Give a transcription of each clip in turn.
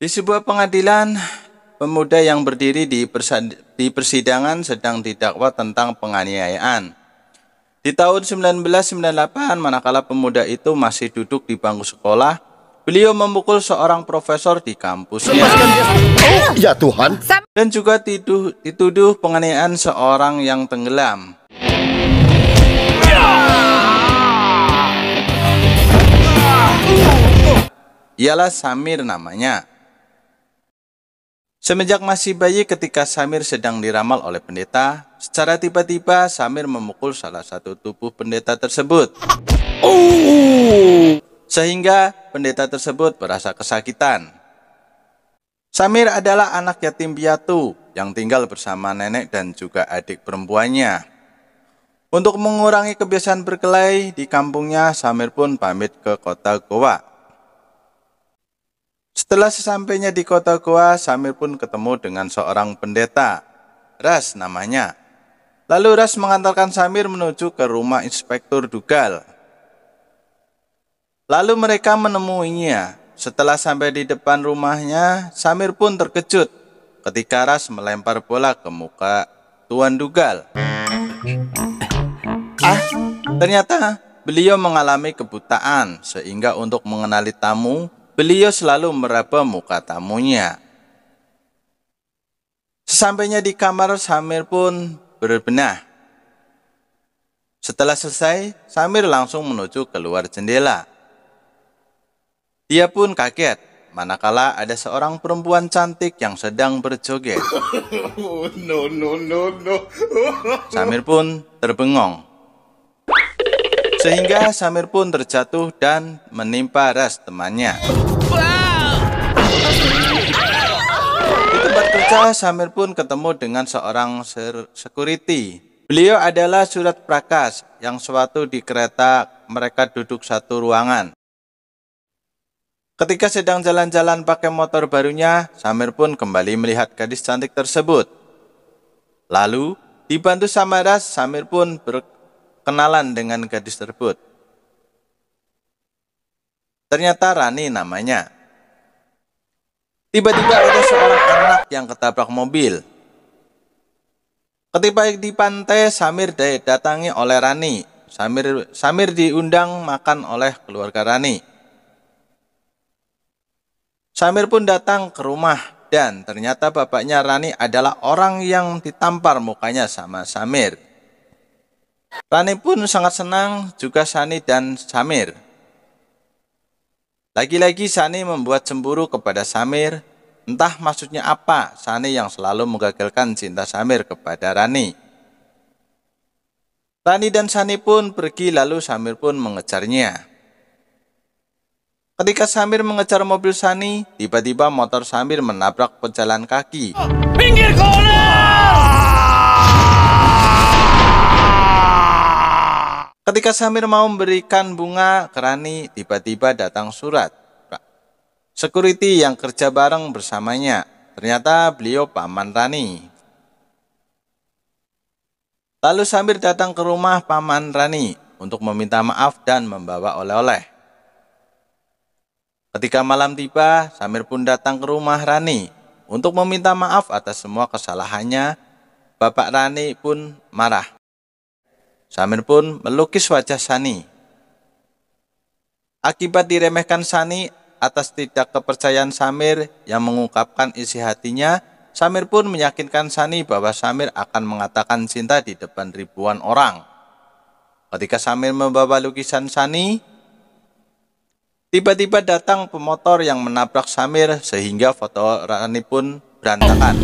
Di sebuah pengadilan, pemuda yang berdiri di persidangan sedang didakwa tentang penganiayaan. Di tahun 1998, manakala pemuda itu masih duduk di bangku sekolah, beliau memukul seorang profesor di kampusnya. Ya Tuhan. Dan juga dituduh penganiayaan seorang yang tenggelam. Ialah Samir namanya. Semenjak masih bayi ketika Samir sedang diramal oleh pendeta, secara tiba-tiba Samir memukul salah satu tubuh pendeta tersebut. Sehingga pendeta tersebut merasa kesakitan. Samir adalah anak yatim piatu yang tinggal bersama nenek dan juga adik perempuannya. Untuk mengurangi kebiasaan berkelahi di kampungnya, Samir pun pamit ke kota Goa. Setelah sesampainya di kota Goa, Samir pun ketemu dengan seorang pendeta, Ras namanya. Lalu Ras mengantarkan Samir menuju ke rumah Inspektur Dugal. Lalu mereka menemuinya. Setelah sampai di depan rumahnya, Samir pun terkejut ketika Ras melempar bola ke muka Tuan Dugal. Ternyata beliau mengalami kebutaan, sehingga untuk mengenali tamu, beliau selalu meraba muka tamunya. Sesampainya di kamar, Samir pun berbenah. Setelah selesai, Samir langsung menuju keluar jendela. Dia pun kaget, manakala ada seorang perempuan cantik yang sedang berjoget. No. Samir pun terbengong. Sehingga Samir pun terjatuh dan menimpa Ras temannya. Di tempat kerja, Samir pun ketemu dengan seorang security. Beliau adalah Surat Prakas yang suatu di kereta mereka duduk satu ruangan. Ketika sedang jalan-jalan pakai motor barunya, Samir pun kembali melihat gadis cantik tersebut. Lalu, dibantu sama Ras, Samir pun berkenalan dengan gadis tersebut. Ternyata Rani namanya. Tiba-tiba ada seorang anak yang ketabrak mobil. Ketika di pantai, Samir didatangi oleh Rani. Samir diundang makan oleh keluarga Rani. Samir pun datang ke rumah dan ternyata bapaknya Rani adalah orang yang ditampar mukanya sama Samir. Rani pun sangat senang, juga Sani dan Samir. Lagi-lagi Sani membuat cemburu kepada Samir. Entah maksudnya apa Sani yang selalu menggagalkan cinta Samir kepada Rani. Rani dan Sani pun pergi, lalu Samir pun mengejarnya. Ketika Samir mengejar mobil Sani, tiba-tiba motor Samir menabrak pejalan kaki. Pinggir Ketika Samir mau memberikan bunga ke Rani, tiba-tiba datang Surat. Security yang kerja bareng bersamanya. Ternyata beliau paman Rani. Lalu Samir datang ke rumah paman Rani untuk meminta maaf dan membawa oleh-oleh. Ketika malam tiba, Samir pun datang ke rumah Rani untuk meminta maaf atas semua kesalahannya. Bapak Rani pun marah. Samir pun melukis wajah Sani. Akibat diremehkan Sani atas tidak kepercayaan Samir yang mengungkapkan isi hatinya, Samir pun meyakinkan Sani bahwa Samir akan mengatakan cinta di depan ribuan orang. Ketika Samir membawa lukisan Sani, tiba-tiba datang pemotor yang menabrak Samir sehingga foto Rani pun berantakan.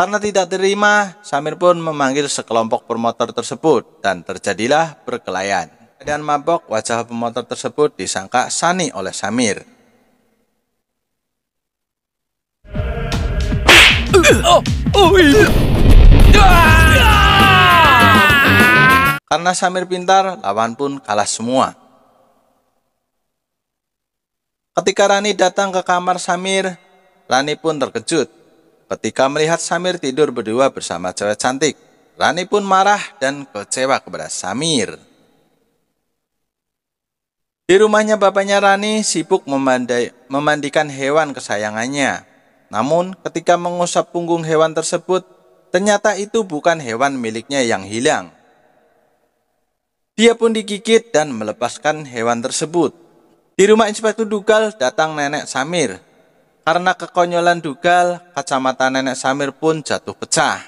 Karena tidak terima, Samir pun memanggil sekelompok pemotor tersebut dan terjadilah perkelahian. Dan mabok, wajah pemotor tersebut disangka Sani oleh Samir. Karena Samir pintar, lawan pun kalah semua. Ketika Rani datang ke kamar Samir, Rani pun terkejut. Ketika melihat Samir tidur berdua bersama cewek cantik, Rani pun marah dan kecewa kepada Samir. Di rumahnya bapaknya Rani sibuk memandikan hewan kesayangannya. Namun ketika mengusap punggung hewan tersebut, ternyata itu bukan hewan miliknya yang hilang. Dia pun digigit dan melepaskan hewan tersebut. Di rumah Inspektur Dugal datang Nenek Samir. Karena kekonyolan Dugal, kacamata Nenek Samir pun jatuh pecah.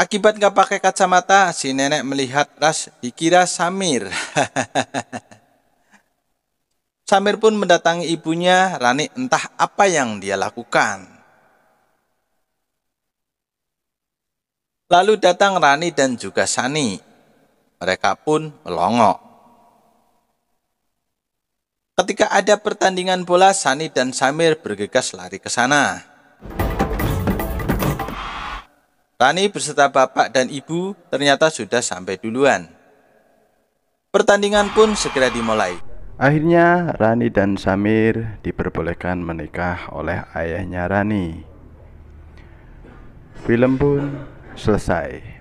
Akibat gak pakai kacamata, si nenek melihat ras dikira Samir. Samir pun mendatangi ibunya, Rani, entah apa yang dia lakukan. Lalu datang Rani dan juga Sani. Mereka pun melongok. Ketika ada pertandingan bola, Sani dan Samir bergegas lari ke sana. Rani beserta bapak dan ibu ternyata sudah sampai duluan. Pertandingan pun segera dimulai. Akhirnya Rani dan Samir diperbolehkan menikah oleh ayahnya Rani. Film pun selesai.